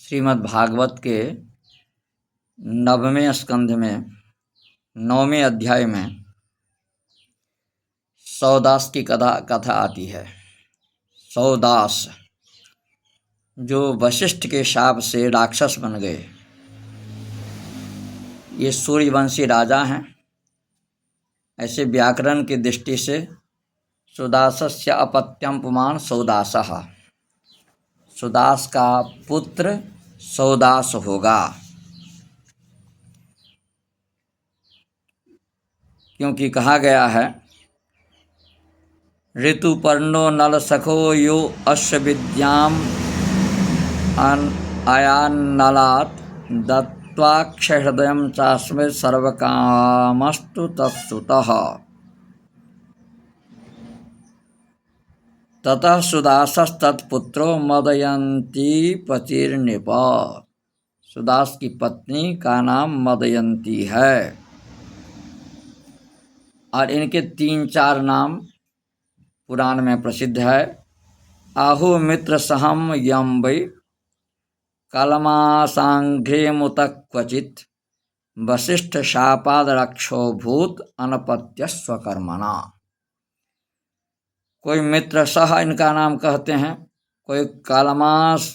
श्रीमद् भागवत के 9वें स्कंध में 9वें अध्याय में सौदास की कथा आती है। सौदास जो वशिष्ठ के शाप से राक्षस बन गए, ये सूर्यवंशी राजा हैं। ऐसे व्याकरण की दृष्टि से सुदासस्य अपत्यम पुमान सौदासः, सुदास का पुत्र सौदास होगा, क्योंकि कहा गया है ऋतुपर्णो नल सखो यो अश्व विद्याम आयान्नलात् दत्त्वाक्ष हृदयं चास्मे सर्वकामस्तु तत्सुतः। ततः सुदासस्तत्पुत्रो मदयंती पतिर्नृप। सुदास की पत्नी का नाम मदयंती है और इनके 3-4 नाम पुराण में प्रसिद्ध है। आहु मित्र सहम यम वै कलमासांघ्रे मुत क्वचित वशिष्ठ शापाद रक्षो भूत अनपत्य स्वकर्मणा। कोई मित्र सह इनका नाम कहते हैं, कोई कलमास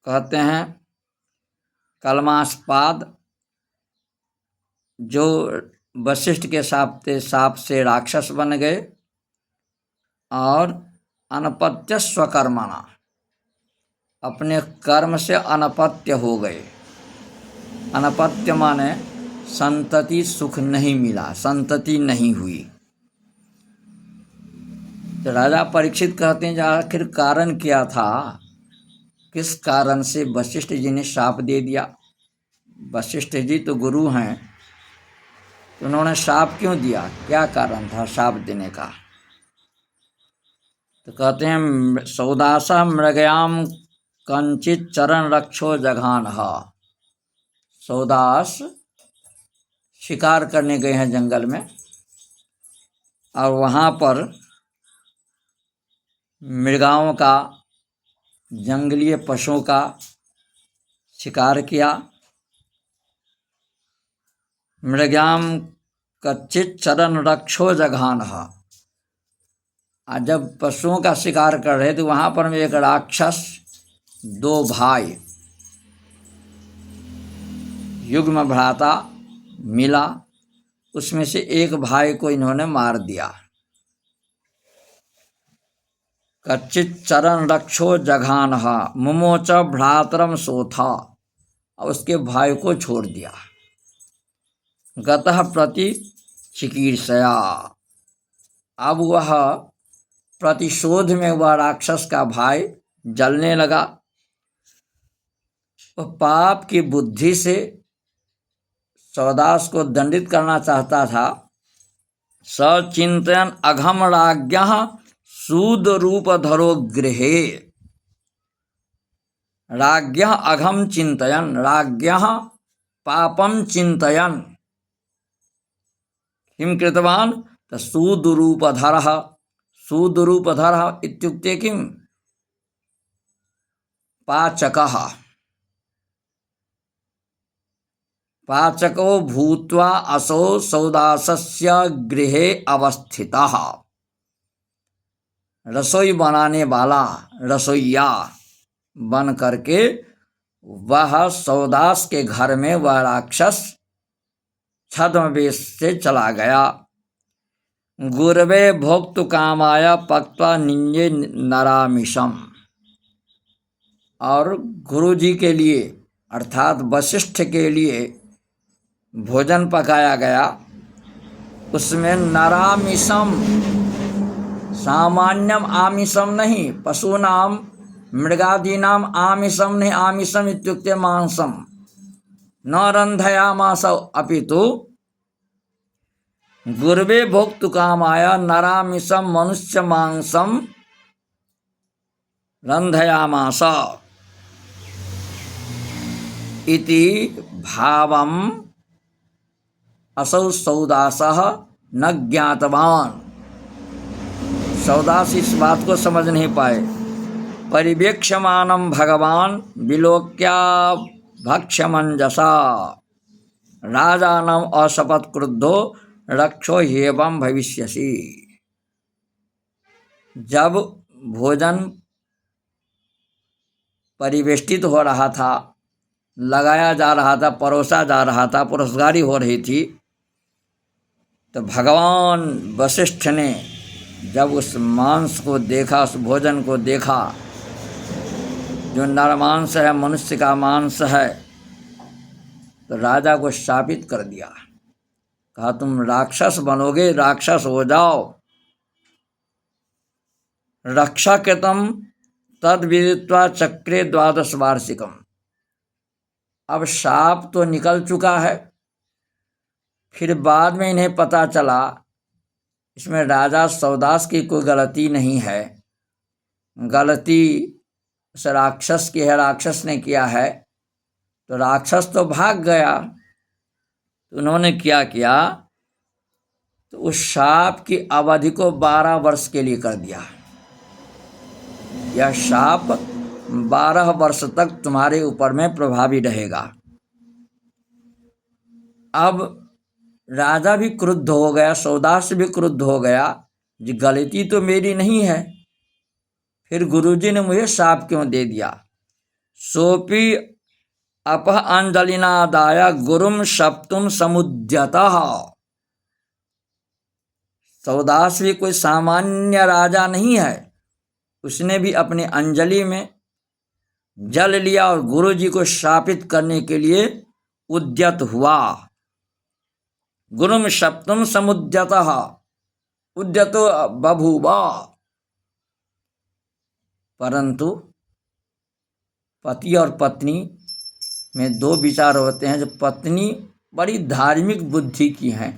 कहते हैं, कलमास्पाद, जो वशिष्ठ के शाप से राक्षस बन गए, और अनपत्य स्वकर्मणा, अपने कर्म से अनपत्य हो गए। अनपत्य माने संतति सुख नहीं मिला, संतति नहीं हुई। तो राजा परीक्षित कहते हैं आखिर कारण क्या था, किस कारण से वशिष्ठ जी ने शाप दे दिया। वशिष्ठ जी तो गुरु हैं, तो उन्होंने शाप क्यों दिया, क्या कारण था शाप देने का। तो कहते हैं सौदासा मृगयाम कंचित चरण रक्षो जघानः। सौदास शिकार करने गए हैं जंगल में, और वहाँ पर मृगाओं का, जंगली पशुओं का शिकार किया। मृगाम कच्चित चरण रक्षो जघानः। जब पशुओं का शिकार कर रहे तो वहाँ पर एक राक्षस, 2 भाई युग्म भ्राता मिला, उसमें से एक भाई को इन्होंने मार दिया। कच्चित चरण रक्षो जघानः मुमोच भ्रातरम सोथा, और उसके भाई को छोड़ दिया। गतः प्रति चिकीर्षया, अब वह प्रतिशोध में वह राक्षस का भाई जलने लगा। वह पाप की बुद्धि से सौदास को दंडित करना चाहता था। सचिंतन अघम राज्ञः सूद रूप धरो गृहे। राज्ञः अघम चिंतयन, राज्ञः पापम चिंतयन किं कृतवान् सूदरूपधरः। सूदरूपधरः इत्युक्ते किं, पाचकः। पाचको भूत्वा असौ सौदासस्य गृहे अवस्थितः। रसोई बनाने वाला, रसोइया बन करके वह सौदास के घर में वह राक्षस छद्मवेश से चला गया। गुरवे भोक्तु कामाय पक्त्वा निन्ये नरामिषम। और गुरु जी के लिए अर्थात वशिष्ठ के लिए भोजन पकाया गया, उसमें नरामिषम, सामान्यम आमिषम नहीं, पशूनाम मृगादीनाम आमिषम नहीं, आमिषम इत्युक्ते मांसम न रंधयामास अपितु गुर्वे भोक्तु कामाय नरामिषम मनुष्य मांसम रंधयामास इति भावम असौ सौदासः न ज्ञातवान। सौदास इस बात को समझ नहीं पाए परिवेक्ष्यमानं भगवान विलोक्या भक्ष्यमंजसा राजानम असपत क्रुद्धो रक्षो ह्येवं भविष्यसि। जब भोजन परिवेष्टित हो रहा था, लगाया जा रहा था, परोसा जा रहा था, पुरस्कारी हो रही थी, तो भगवान वशिष्ठ ने जब उस मांस को देखा, उस भोजन को देखा जो नरमांस है, मनुष्य का मांस है, तो राजा को शापित कर दिया। कहा तुम राक्षस बनोगे, राक्षस हो जाओ। रक्षा कृतम तद विदित्वा चक्रे 12 वार्षिकम। अब शाप तो निकल चुका है, फिर बाद में इन्हें पता चला इसमें राजा सौदास की कोई गलती नहीं है, गलती उस राक्षस की है, राक्षस ने किया है। तो राक्षस तो भाग गया, तो उन्होंने क्या किया, तो उस शाप की अवधि को 12 वर्ष के लिए कर दिया। यह शाप 12 वर्ष तक तुम्हारे ऊपर में प्रभावी रहेगा। अब राजा भी क्रुद्ध हो गया, सौदास भी क्रुद्ध हो गया, जी गलती तो मेरी नहीं है, फिर गुरुजी ने मुझे शाप क्यों दे दिया। सोपी अपह अंजलिना दाया गुरुम सप्तुम समुद्यतः। सौदास भी कोई सामान्य राजा नहीं है, उसने भी अपनी अंजलि में जल लिया और गुरु जी को शापित करने के लिए उद्यत हुआ। गुरुम सप्तम समुद्यतः उद्यतो बभूवा। परंतु पति और पत्नी में 2 विचार होते हैं। जो पत्नी बड़ी धार्मिक बुद्धि की हैं,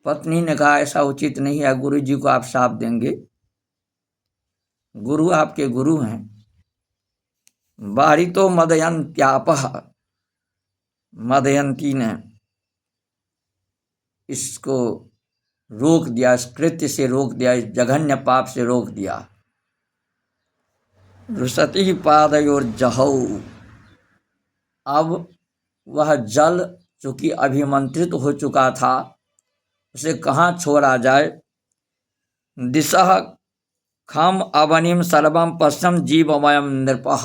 पत्नी ने कहा ऐसा उचित नहीं है, गुरु जी को आप शाप देंगे, गुरु आपके गुरु हैं। बाहरी तो मदयंत्यापह, मदयंती ने इसको रोक दिया, इस कृत्य से रोक दिया, इस जघन्य पाप से रोक दिया। रुसती पादयोर जहौ। अब वह जल चूँकि अभिमंत्रित हो चुका था, उसे कहाँ छोड़ा जाए। दिशः खम अवनिम सर्वम पश्चम जीवमयम नृपः।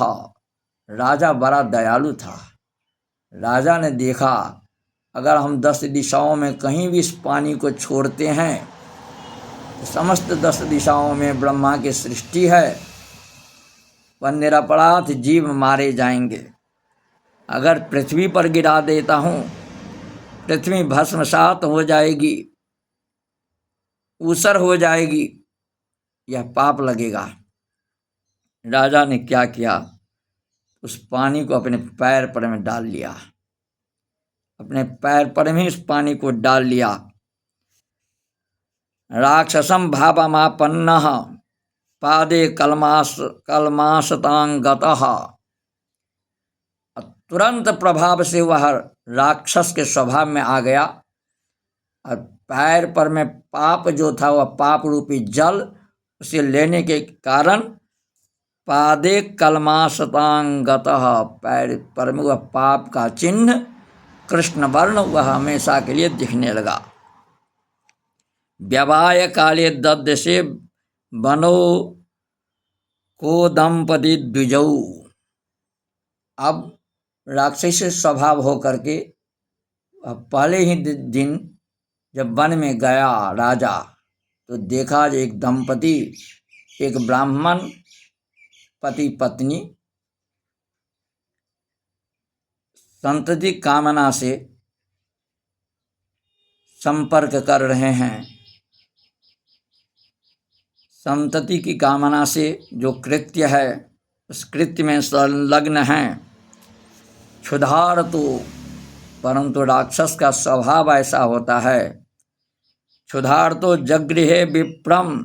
राजा बड़ा दयालु था। राजा ने देखा अगर हम 10 दिशाओं में कहीं भी इस पानी को छोड़ते हैं तो समस्त 10 दिशाओं में ब्रह्मा की सृष्टि है, वह निरपराध जीव मारे जाएंगे। अगर पृथ्वी पर गिरा देता हूँ, पृथ्वी भस्मसात हो जाएगी, ऊसर हो जाएगी, यह पाप लगेगा। राजा ने क्या किया, उस पानी को अपने पैर पर में डाल लिया, अपने पैर पर में इस पानी को डाल लिया। राक्षसम भावमापन्नः पादे कलमाशतांगतः। तुरंत प्रभाव से वह राक्षस के स्वभाव में आ गया और पैर पर में पाप जो था, वह पाप रूपी जल उसे लेने के कारण पादे कलमाशतांगतः, पैर पर में वह पाप का चिन्ह कृष्ण वर्ण वह हमेशा के लिए दिखने लगा। व्यवाय काले दद्य से बनो को दंपति द्विजौ। अब राक्षसी स्वभाव हो करके पहले ही दिन जब वन में गया राजा, तो देखा एक दंपति, एक ब्राह्मण पति पत्नी संतति कामना से संपर्क कर रहे हैं। संतति की कामना से जो कृत्य है, उस कृत्य में संलग्न हैं। क्षुधार तो, परंतु राक्षस का स्वभाव ऐसा होता है। क्षुधार तो जगृहे विप्रम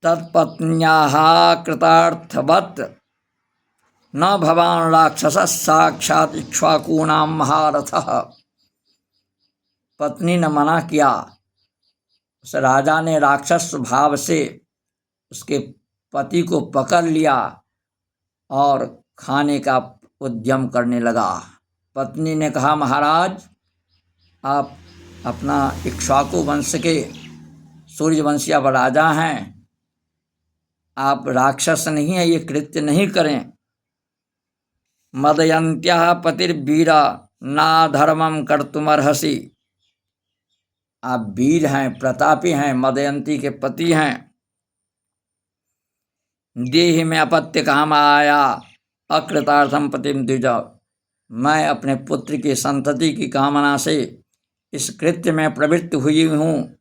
तत्पत्न्याः कृतार्थवत् न भवान राक्षस साक्षात इक्ष्वाकूणाम महारथः। पत्नी ने मना किया, उस राजा ने राक्षस भाव से उसके पति को पकड़ लिया और खाने का उद्यम करने लगा। पत्नी ने कहा, महाराज, आप अपना इक्ष्वाकु वंश के सूर्यवंशी अब राजा हैं, आप राक्षस नहीं हैं, ये कृत्य नहीं करें। मदयन्त्या पतिर्वीरा ना धर्मम कर्तुमर्हसि। आप वीर हैं, प्रतापी हैं, मदयंती के पति हैं। देहि में अपत्य काम आया अकृतार्थम पतिम द्विज। मैं अपने पुत्र की संतति की कामना से इस कृत्य में प्रवृत्त हुई हूँ,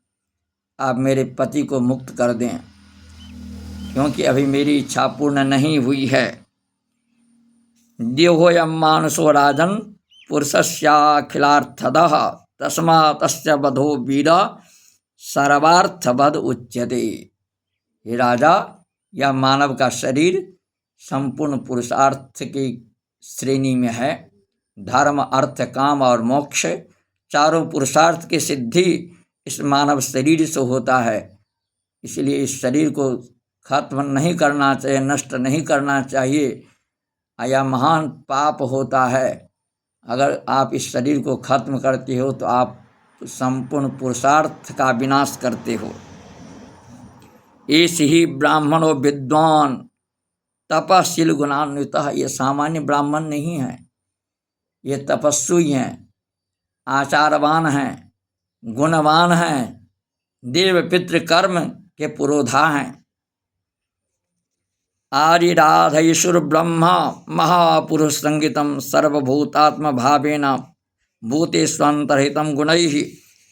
आप मेरे पति को मुक्त कर दें, क्योंकि अभी मेरी इच्छा पूर्ण नहीं हुई है। देहोयम मानुषो राजन पुरुषस्याखिलार्थदः तस्मात्तस्य वधो वीर सर्वार्थवद उच्यते। हे राजा, यह मानव का शरीर संपूर्ण पुरुषार्थ की श्रेणी में है। धर्म, अर्थ, काम और मोक्ष चारों पुरुषार्थ की सिद्धि इस मानव शरीर से होता है। इसलिए इस शरीर को खत्म नहीं करना चाहिए, नष्ट नहीं करना चाहिए। यह महान पाप होता है। अगर आप इस शरीर को खत्म करते हो तो आप संपूर्ण पुरुषार्थ का विनाश करते हो। ऐसे ही ब्राह्मणों विद्वान तपस्शील गुणान्वितः। ये सामान्य ब्राह्मण नहीं है, ये तपस्वी हैं, आचारवान हैं, गुणवान हैं, देव पितृ कर्म के पुरोधा हैं। आर्यराधयिषुर ब्रह्म महापुरुष संगीतम सर्वभूतात्म भावेन भूतेष्वंतर्हितं गुणैः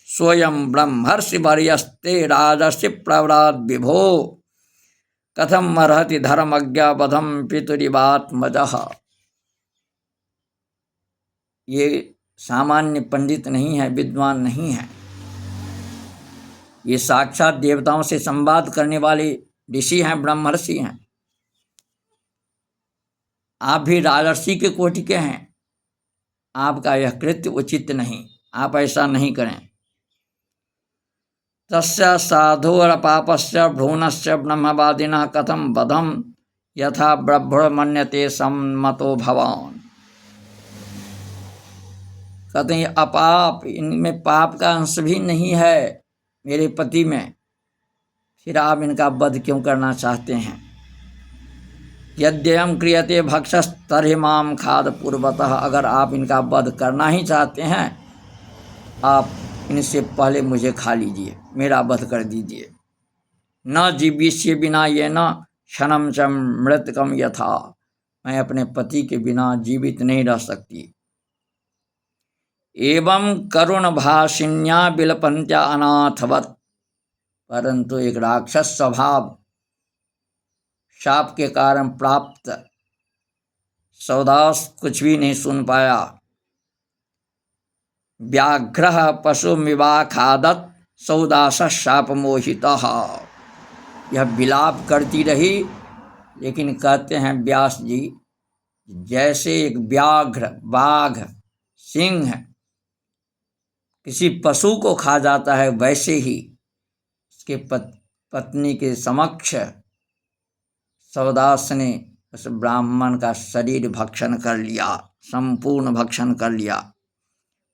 स्वयं ब्रह्मर्षि वर्यस्ते राजर्षि प्रवराद विभो कथम अर्हति धर्मज्ञ बधम पितुरिवात्मजः। ये सामान्य पंडित नहीं है, विद्वान नहीं है, ये साक्षात देवताओं से संवाद करने वाले ऋषि हैं, ब्रह्मर्षि हैं। आप भी राजर्षि के कोटि के हैं। आपका यह कृत्य उचित नहीं, आप ऐसा नहीं करें। तस्य साधोर पापस्य भ्रूणस्य ब्रह्मवादिनः कथम बधम यथा ब्रह्मण्यते सम्मतो भवान। कहते हैं अपाप, इनमें पाप का अंश भी नहीं है मेरे पति में, फिर आप इनका वध क्यों करना चाहते हैं। यद्ययम क्रियते भक्षस्तर्हि माम खाद पूर्वतः। अगर आप इनका वध करना ही चाहते हैं, आप इनसे पहले मुझे खा लीजिए, मेरा वध कर दीजिए। न जीविष्य बिना ये न क्षणम च मृतकम यथा। मैं अपने पति के बिना जीवित नहीं रह सकती। एवं करुण भाषिन्या बिलपंत्या अनाथवत। परंतु एक राक्षस स्वभाव शाप के कारण प्राप्त सौदास कुछ भी नहीं सुन पाया। व्याघ्र पशुमिवाखादत सौदास शाप मोहितः। यह विलाप करती रही, लेकिन कहते हैं व्यास जी, जैसे एक व्याघ्र, बाघ, सिंह किसी पशु को खा जाता है, वैसे ही उसके पत्नी के समक्ष सौदास ने उस ब्राह्मण का शरीर भक्षण कर लिया, संपूर्ण भक्षण कर लिया।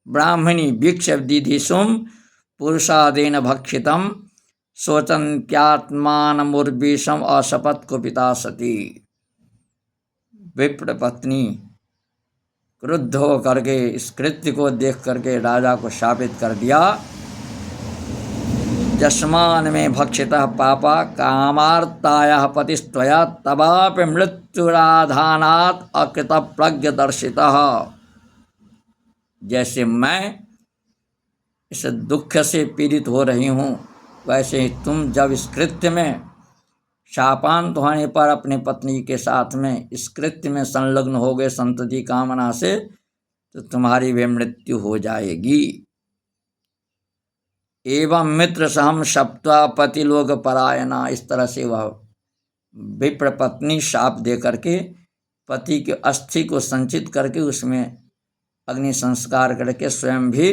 ब्राह्मणी भिक्ष दिधिसुम पुरुषादेन भक्षितम स्वचंत्यात्मानमुर्विषम असपत कुपिता सती। विप्र पत्नी क्रुद्ध हो करके इस कृत्य को देख करके राजा को शापित कर दिया। यस्मान में भक्षितः पापा कामार्तायाः पतिस्त्वया तवापि मृत्युराधानात् अकृत प्रज्ञ दर्शितः। जैसे मैं इस दुख से पीड़ित हो रही हूँ, वैसे ही तुम जब इस कृत्य में शापांत होने पर अपने पत्नी के साथ में इस कृत्य में संलग्न हो गए संतति कामना से, तो तुम्हारी भी मृत्यु हो जाएगी। एवं मित्र सहम सप्त्वा पति लोग परायणा। इस तरह से वह विप्र पत्नी शाप दे करके पति के अस्थि को संचित करके उसमें अग्नि संस्कार करके स्वयं भी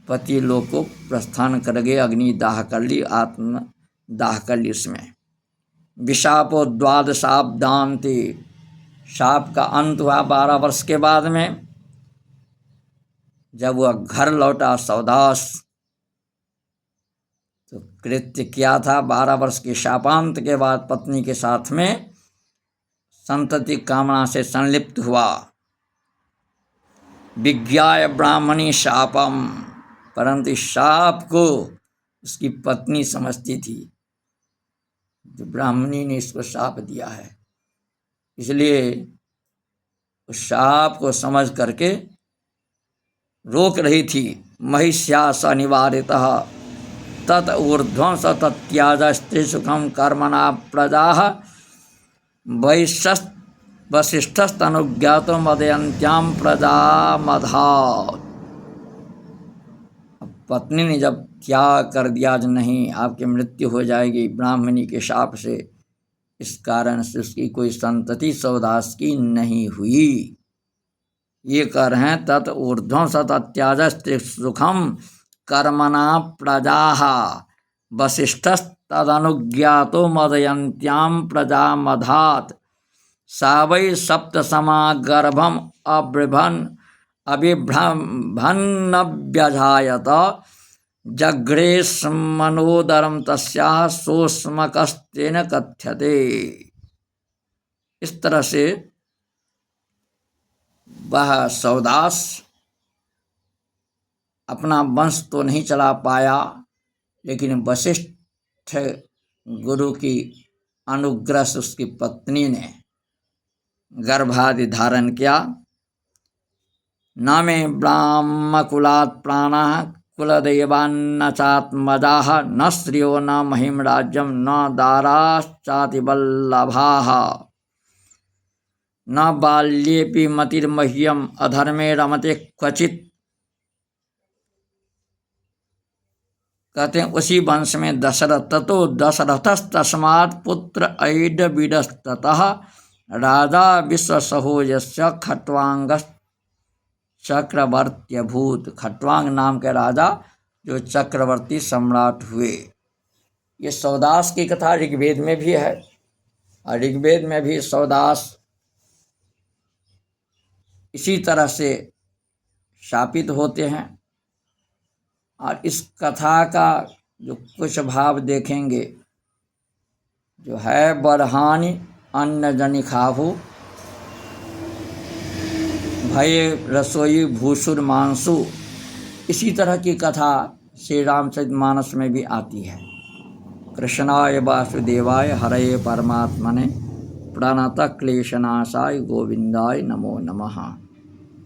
पति लोग को प्रस्थान कर गए, अग्नि दाह कर ली, आत्म दाह कर ली उसमें। विशापो द्वादशाब्दान्ते, शाप का अंत हुआ 12 वर्ष के बाद में। जब वह घर लौटा सौदास, तो कृत्य क्या था, 12 वर्ष के शापांत के बाद पत्नी के साथ में संतति कामना से संलिप्त हुआ। विज्ञाय ब्राह्मणी शापम, परंतु शाप को उसकी पत्नी समझती थी, जो ब्राह्मणी ने इसको शाप दिया है, इसलिए उस शाप को समझ करके रोक रही थी। महिष्या स निवारितः तत ऊर्ध्वं स तत्याज स्त्री सुखम कर्मणा प्रजा वसिष्ठस्तनुज्ञातो मदयन्त्याम प्रजा मधात्। पत्नी ने जब त्याग कर दिया, आज नहीं, आपकी मृत्यु हो जाएगी ब्राह्मणी के शाप से, इस कारण से उसकी कोई संतति सौदास की नहीं हुई। ये कह रहे हैं तत् ऊर्ध्वं स तत्याज स्त्री सुखम कर्मणा प्रजा वसिष्ठस्तदनुज्ञातो मदयन्त्याम प्रजा मधात्। सा वै सप्तसमा गर्भम अभिभ्रन्नव्यजायत जघ्रेस्मनोदरम तस्याः सोऽस्मकस्तेन कथ्यते। इस तरह से वह सौदास अपना वंश तो नहीं चला पाया, लेकिन वशिष्ठ गुरु की अनुग्रह से उसकी पत्नी ने गर्भादि धारण किया। न मे ब्राह्मकुलात् प्राणः कुलदेवान्न चात्मजाः न श्रियो न महिम राज्यम न दाराश्चातिवल्लभाः न बाल्येऽपि मतिर्मह्यम अधर्मे रमते क्वचित्। कहते हैं उसी वंश में दशरथ, ततो दशरथस्तस्मात् पुत्र ऐडविडस्ततः राजा विश्वसहोजस्य खट्वांग चक्रवर्त्यभूत। खट्वांग नाम के राजा जो चक्रवर्ती सम्राट हुए। ये सौदास की कथा ऋग्वेद में भी है, और ऋग्वेद में भी सौदास इसी तरह से शापित होते हैं। और इस कथा का जो कुछ भाव देखेंगे, जो है बरहानि अन्न जनि खाहु भय रसोई भूसुर मांसु, इसी तरह की कथा श्री रामचरितमानस में भी आती है। कृष्णाय वासुदेवाय हरये परमात्मने प्रणतक्लेशनाशाय गोविंदाय नमो नमः।